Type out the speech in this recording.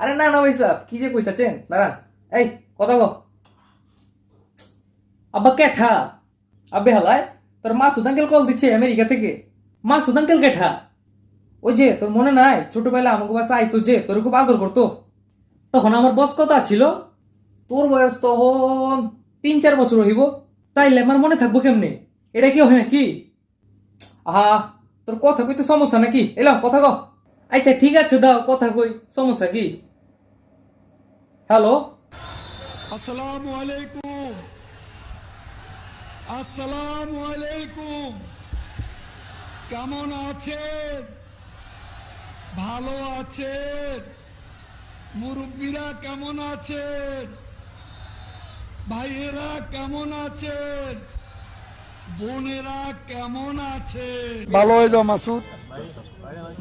আরে না না ভাই সাহেব, কি যে কইতাছেন, দাঁড়ান। এই কথা কো। আব্বা কেঠা? আব্বে হালায়, তোর মাসুদ আঙ্কেল কল দিচ্ছে আমেরিকা থেকে। মাসুদ আঙ্কেল কেঠা? ওই যে তোর মনে নাই, ছোটবেলা আমাকে বাসা আইতো যে, তোর খুব আদর করতো। তখন আমার বয়স কত ছিল? তোর বয়স তখন 3-4 বছর হইব। তাইলে আমার মনে থাকবো কেমনে? এটা কি হয় নাকি? আহা, তোর কথা কইতে সমস্যা নাকি? এলাও কথা কও। আচ্ছা ঠিক আছে, দাও কথা কই, সমস্যা কি? হ্যালো। আসসালামু আলাইকুম। আসসালামু আলাইকুম। কেমন আছেন? ভালো আছেন? মুরব্বীরা কেমন আছেন? ভাইয়েরা কেমন আছেন? বোনেরা কেমন আছেন? ভালো হয়ে যাও মাসুদ।